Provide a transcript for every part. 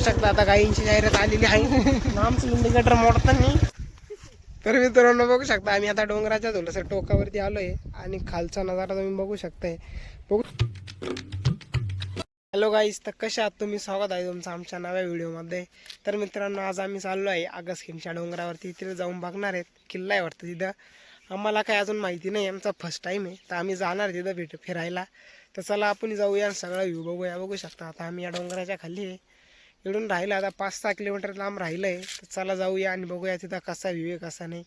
शकता आता गायींची जाहिरात आलेली आहे आमचं इंडिकेटर मोडताना. तर मित्रांनो बघू शकता आम्ही आता डोंगराच्या थोडंसं टोकावरती आलोय आणि खालचा नजारा तुम्ही बघू शकताय. बघू. हॅलो गाईस, तर कशा आहात तुम्ही? स्वागत आहे तुमचं आमच्या नव्या व्हिडिओमध्ये. तर मित्रांनो आज आम्ही चाललो आहे आगसखिंडच्या डोंगरावरती. तिथे जाऊन बघणार आहेत. किल्ला आहे वाटतं तिथं. आम्हाला काय अजून माहिती नाही, आमचा फर्स्ट टाईम आहे. तर आम्ही जाणार तिथं फिरायला. तर चला आपण जाऊया, सगळा व्ह्यू बघूया. बघू शकता आता आम्ही या डोंगराच्या खाली आहे. इकडून राहिलं आता 5-6 किलोमीटर लांब राहिलं आहे. तर चला जाऊया आणि बघूया तिथं कसा व्ह्यू आहे कसा नाही.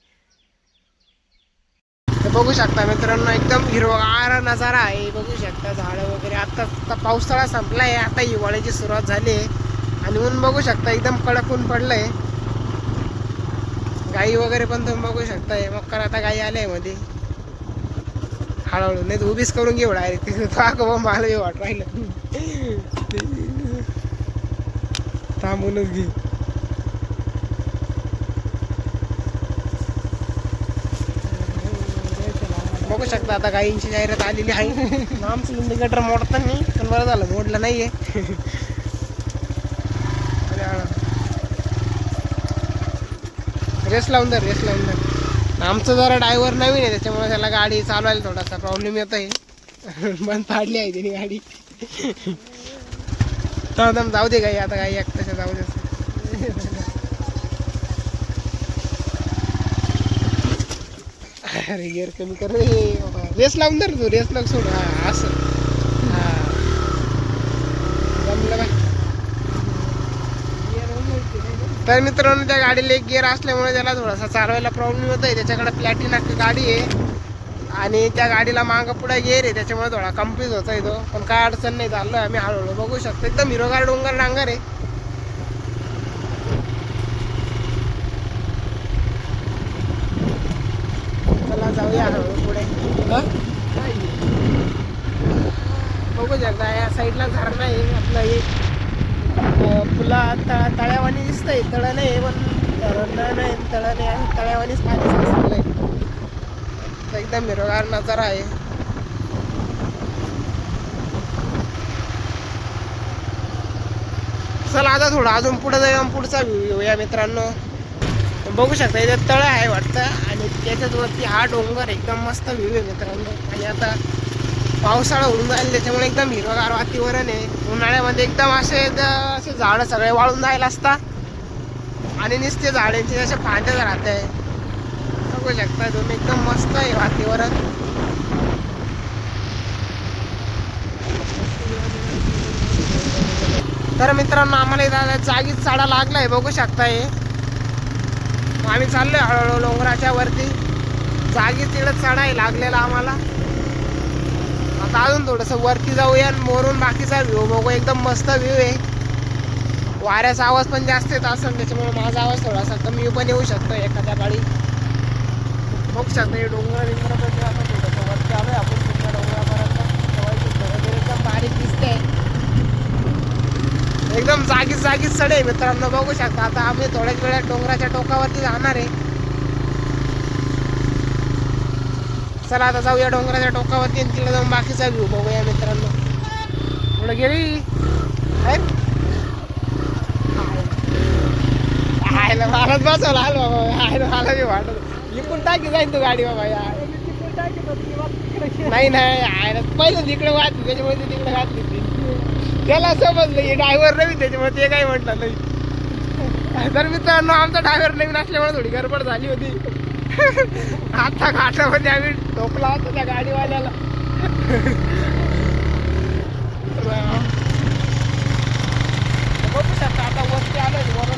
तर बघू शकता मित्रांनो एकदम हिरवागार नजारा आहे. बघू शकता झाडं वगैरे. आता पावसाळा संपला आहे, आता हिवाळ्याची सुरुवात झाली आहे. आणि ऊन बघू शकता एकदम कडक ऊन पडलंय. गाई वगैरे पण तुम्ही बघू शकताय. मग आता गाई आल्या आहे मध्ये हळूहळू, नाही तर उभीच करून घेऊ डायरेक्ट. मला वाट राहिलं थांबूनच घे. बघू शकता आता गायींची जाहिरात आलेली आहे. आमचं इंडिकेटर मोडताना पण बरं झालं मोडलं नाहीये. रेस लावून धर, रेस लावून धर. आमचं जरा ड्रायव्हर नवीन आहे त्याच्यामुळे त्याला गाडी चालवायला थोडासा प्रॉब्लेम येत आहे. बंद पाडली आहे त्याने गाडी. तर जाऊ दे गाई, आता गाई एकट्याच्या जाऊ दे. अरे गिअर कमी कर रे. रेस लावून धर तू, रेस लावून सोड. हा असं, हा जमलं बाय. तर मित्रांनो त्या गाडीला एक गिअर असल्यामुळे त्याला थोडासा चालवायला प्रॉब्लेम होत आहे. त्याच्याकडे प्लॅटिना गाडी आहे आणि त्या गाडीला मागं पुढे गिअर आहे, त्याच्यामुळे थोडा कन्फ्यूज होता येतो. पण काय अडचण नाही, चाललोय आम्ही हळूहळू. बघू शकतो एकदम हिरोगार डोंगर डांगर आहे. चला जाऊया हळूहळू पुढे. बघू शकता या साईडला झरणा आहे आपलं. हे फुला तळ्यावानी दिसतंय. तळं नाही पण धरण नाही, तळं नाही आहे, तळ्यावानीच पाणी साचलंय. एकदम हिरवागार नजारा आहे. चला आता थोडं अजून पुढे जाऊया, पुढचा व्ह्यू घेऊया मित्रांनो. बघू शकता इथे तळ आहे वाटतं आणि त्याच्याच वरती हा डोंगर. एकदम मस्त व्ह्यू आहे मित्रांनो. आणि आता पावसाळा होऊन जाईल त्याच्यामुळे एकदम हिरवगार वातावरण आहे. उन्हाळ्यामध्ये एकदम असे झाडं सगळे वाळून जायला असतात आणि नुसते झाडांचे असे फांद्याच राहत आहे. बघू शकता तुम्ही एकदम मस्त आहे वातावरण. तर मित्रांनो आम्हाला इथं जागीच चाडा लागलाय. बघू शकताय आम्ही चाललोय हळूहळू डोंगराच्या वरती. जागीच तिकडं चढाई लागलेला आम्हाला. आता अजून थोडंसं वरती जाऊया आणि वरून बाकीचा व्ह्यू बघू. एकदम मस्त व्ह्यू आहे. वाऱ्याचा आवाज पण जास्त येत असेल त्याच्यामुळे माझा आवाज थोडासा कमी पण येऊ शकतो एखाद्या काळी. बघू शकता हे डोंगर बिंगरामध्ये आता थोडंसं वरती आलोय आपण तुमच्या डोंगरापर्यंत. एकदम बारीक दिसते, एकदम जागीच चढ आहे मित्रांनो. बघू शकता आता आम्ही थोड्याच वेळात डोंगराच्या टोकावरती जाणार आहे. चला आता जाऊया डोंगराच्या टोकावरती आणि तिला जाऊन बाकीचा व्ह्यू बघूया मित्रांनो. पुढे गेली आयला महाराज बसवला. आलो बाबा, आयला मला बी वाटत इकडून टाकी जाईन तू गाडी बाबा. या नाही आयला पहिलं तिकडे वाचली त्याच्यामुळे ती तिकडे घातली ती. त्याला समजलं की ड्रायव्हर नवीन त्याच्यामुळे ते काही म्हटलं नाही. तर मित्रांनो आमचा ड्रायव्हर नवीन असल्यामुळे थोडी गडबड झाली होती. आता घाटामध्ये आम्ही ठोकला होता त्या गाडीवाल्याला. बघू शकता आता वरती आलोय वरून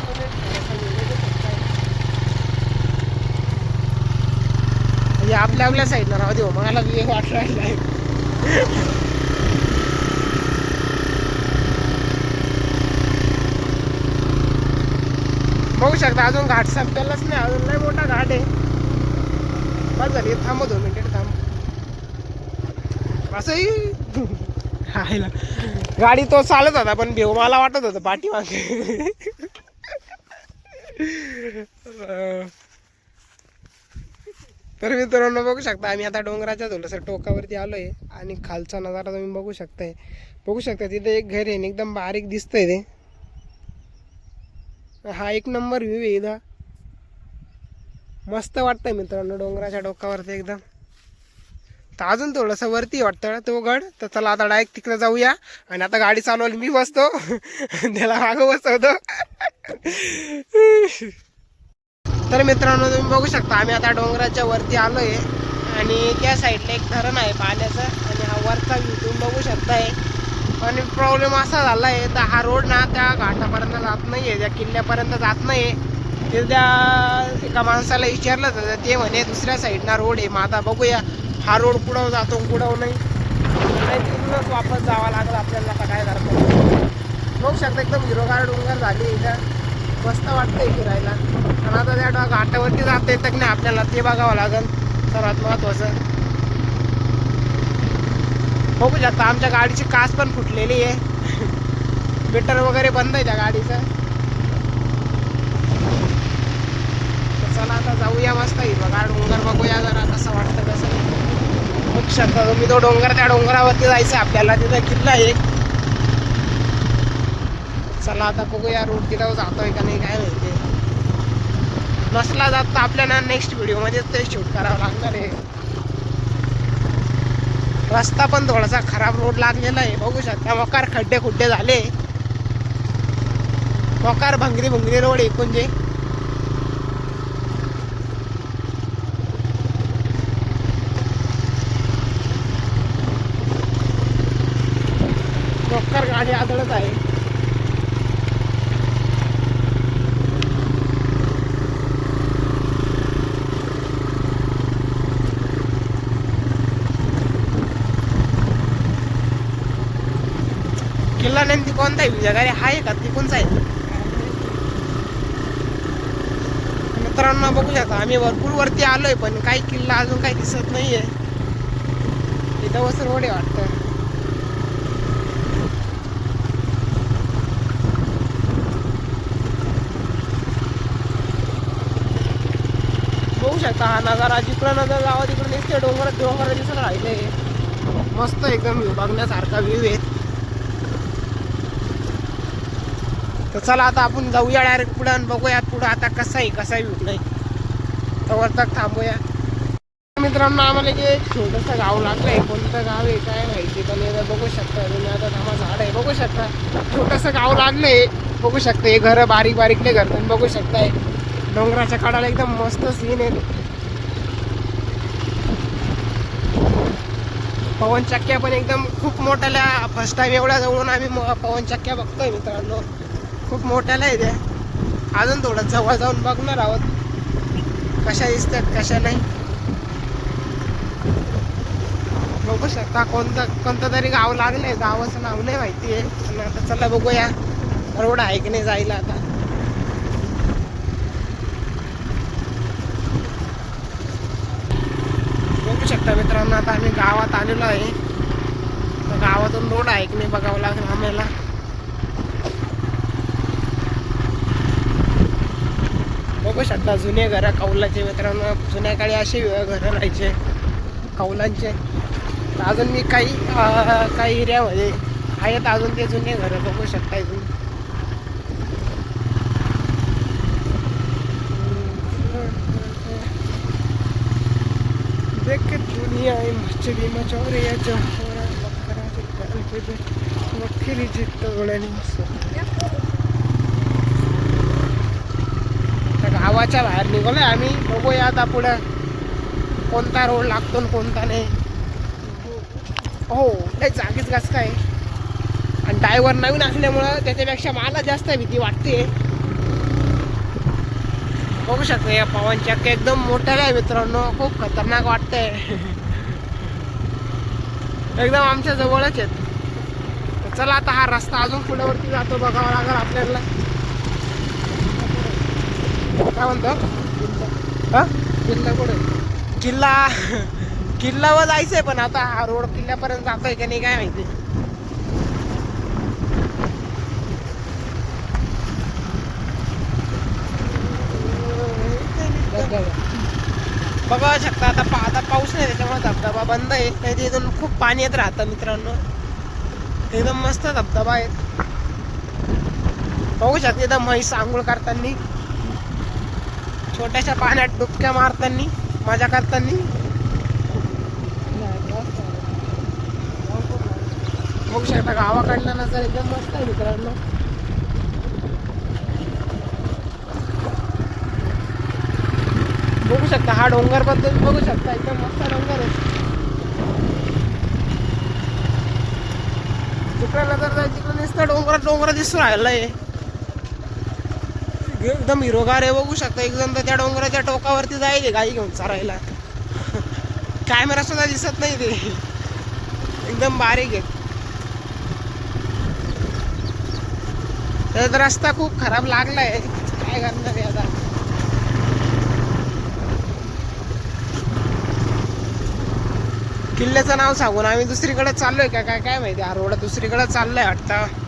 म्हणजे आपल्या साईडला राहू दे. मला एक वाट राहिला आहे. बघू शकता अजून घाट संपेलच नाही, अजून लय मोठा घाट आहे. बस झाली, थांब 2 मिनिट थांब. असंही राहिला गाडी तो चालत होता पण भेव मला वाटत होतं पाठीमागे. तर मित्रांनो बघू शकता आम्ही आता डोंगराच्या थोडंसं टोकावरती आलोय आणि खालचा नजारा तुम्ही बघू शकताय. बघू शकता तिथे एक घर आहे एकदम बारीक दिसतंय ते. हा एक नंबर व्ह्यू आहे इथं. मस्त वाटतंय मित्रांनो डोंगराच्या डोकावरती एकदम. तर अजून थोडंसं वरती वाटतं तो गड. तर चला आता डायरेक्ट तिकडे जाऊया. आणि आता गाडी चालवायला मी बसतो त्याला मागं बसवतो. तर मित्रांनो तुम्ही बघू शकता आम्ही आता डोंगराच्या वरती आलोय. आणि त्या साईडला एक धरण आहे पाण्याचं. आणि हा वरचा व्ह्यू तुम्ही बघू शकताय. आणि प्रॉब्लेम असा झाला आहे तर हा रोड ना त्या घाटापर्यंत जात नाही आहे, त्या किल्ल्यापर्यंत जात नाही आहे. ते त्या एका माणसाला विचारलं तर ते म्हणे दुसऱ्या साईडना रोड आहे. मग आता बघूया हा रोड कुठं जातो कुठं नाही. तिथूनच वापस जावं लागलं आपल्याला. आता काय करतो बघू शकता एकदम हिरोगार डोंगर झाली इथं. मस्त वाटतंय फिरायला. आणि आता त्या घाटावरती जाता येतं की नाही आपल्याला ते बघावं लागेल सर्वात महत्त्वाचं. बघू शकता आमच्या गाडीची काच पण फुटलेली आहे. मीटर वगैरे बंद आहे त्या गाडीचं. चला आता जाऊया मस्त हिरवागार डोंगर बघूया जरा कसं वाटतं कसं. बघू शकता तुम्ही तो डोंगर, त्या डोंगरावरती जायचं आपल्याला. तिथं किल्ला आहे. चला आता बघूया रोड तिथं जातोय का नाही काय माहिती. नसला जात तर आपल्याला नेक्स्ट व्हिडिओमध्ये ते शूट करावं लागणार आहे. रस्ता पण थोडासा खराब रोड लागलेला आहे बघू शकता. मोकार खड्डे खुड्डे झाले. मोकार भंगरी रोड एकूण जे. मोकार गाडी आदळत आहे. किल्ला नेमकी कोणता आहे जगारी आहे का ती कोणचा आहे मित्रांनो बघू शकता. आम्ही भरपूर वरती आलोय पण काही किल्ला अजून काही दिसत नाहीये. इथं वस रोड आहे वाटतं. बघू शकता हा नजारा जिकडं नजर जावा तिकडे नुसते डोंगर दिसत राहिले. मस्त एकदम व्ह्यू बघण्यासारखा व्ह्यू आहे. तर चला आता आपण जाऊया डायरेक्ट पुढं आणि बघूया पुढं आता कसा व्ह्यू नाही. तवर तक थांबूया. मित्रांनो आम्हाला एक छोटंसं गाव लागलंय. कोणतं गाव आहे काय माहिती पण हे बघू शकता तुम्ही. आता थांबा झाड आहे बघू शकता. छोटंसं गाव लागलंय बघू शकता. हे घर बारीक बारीकले घर तुम्ही बघू शकताय. डोंगराच्या कडाला एकदम मस्त सीन आहे. पवन चक्क्या पण एकदम खूप मोठ्याला. फर्स्ट टाइम एवढ्या जवळून आम्ही पवन चक्क्या बघतोय मित्रांनो. खूप मोठ्याला आहे त्या. अजून थोडं जवळ जाऊन बघणार आहोत कशा दिसतात कशा नाही. बघू शकता कोणतं तरी गाव लागलंय. गावाचं नाव नाही माहिती आहे. पण आता चला बघूया रोड आहे की नाही जायला. आता बघू शकता मित्रांनो आता आम्ही गावात आलेलो आहे. तर गावातून रोड आहे की नाही बघावं लागेल आम्हाला. बघू शकता जुने घरं कौलाचे मित्रांनो. जुन्या काळी असे घरं राहायचे कौलांचे. अजून मी काही एरियामध्ये आहेत अजून ते जुने घरं बघू शकता. इथून देख दुनिया मच्छी मचौरिया वखरी जित गावाच्या बाहेर निघालोय आम्ही. बघूया आता पुढं कोणता रोड लागतो आणि कोणता नाही. हो काही जागीच कस काय. आणि ड्रायव्हर नवीन असल्यामुळं त्याच्यापेक्षा मला जास्त भीती वाटते. बघू शकता या पवन चक्क्या एकदम मोठ्याला आहे मित्रांनो. खूप खतरनाक वाटतंय. एकदम आमच्या जवळच आहेत. चला आता हा रस्ता अजून पुढे जातो बघावा लागेल आपल्याला. काय म्हणतो हा किल्ला कुठे. किल्ल्यावर जायचंय पण आता हा रोड किल्ल्यापर्यंत जातोय की नाही काय माहिती. बघा शकता आता पाऊस नाही त्याच्यामुळे धबधबा बंद आहे. नाही तिथून खूप पाणी येत राहतं मित्रांनो. एकदम मस्त धबधबा आहे. बघू शकते इथं म्हैस आंघोळ करताना, छोट्याशा पाण्यात डुबक्या मारताना, मजा करताना. बघू शकता गावाकडला नजर एकदम मस्त आहे मित्रांनो. बघू शकता हा डोंगर बद्दल बघू शकता एकदम मस्त डोंगर आहे. तिकडे नजर तिकडे नुसतं डोंगर दिसून राहिलंय. एकदम हिरोगार आहे. बघू शकता एकदम त्या डोंगराच्या टोकावरती जायचे गाई घेऊन चारायला. कॅमेरा सुद्धा दिसत नाही ते, एकदम बारीक आहे. त्याचा रस्ता खूप खराब लागलाय, काय करणार आहे आता. किल्ल्याचं नाव सांगून आम्ही दुसरीकडे चाललोय का काय काय माहिती. हा रोड दुसरीकडे चाललोय वाटतं.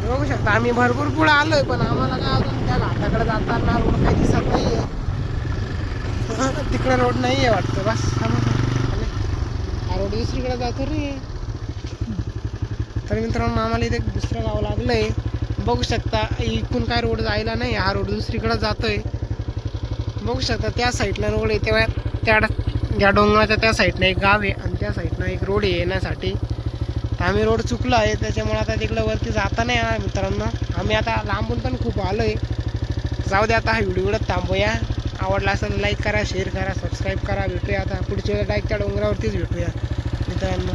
बघू शकता आम्ही भरपूर पुढे आलोय, पण आम्हाला काय अजून त्या घाटाकडे जाताना रोड काही दिसत नाहीये. तिकडे रोड नाहीये वाटतं. बस हा रोड दुसरीकडे जातो रे. तर मित्रांनो आम्हाला इथे दुसरं गाव लागलंय. बघू शकता इकडून काय रोड जायला नाही, हा रोड दुसरीकडे जातोय. बघू शकता त्या साईडला रोड आहे, तेव्हा त्या डोंगराच्या त्या साईडनं एक गाव आहे आणि त्या साईडनं एक रोड आहे येण्यासाठी. आम्ही रोड चुकलो आहे, त्याच्यामुळे आता तिकडं वरती जाता नाही येणार मित्रांनो. आम्ही आता लांबून पण खूप आलो आहे. जाऊ दे आता हा व्हिडिओ थांबूया. आवडला असेल लाईक करा, शेअर करा, सबस्क्राईब करा. भेटूया आता पुढच्या डायरेक्ट त्या डोंगरावरतीच भेटूया मित्रांनो.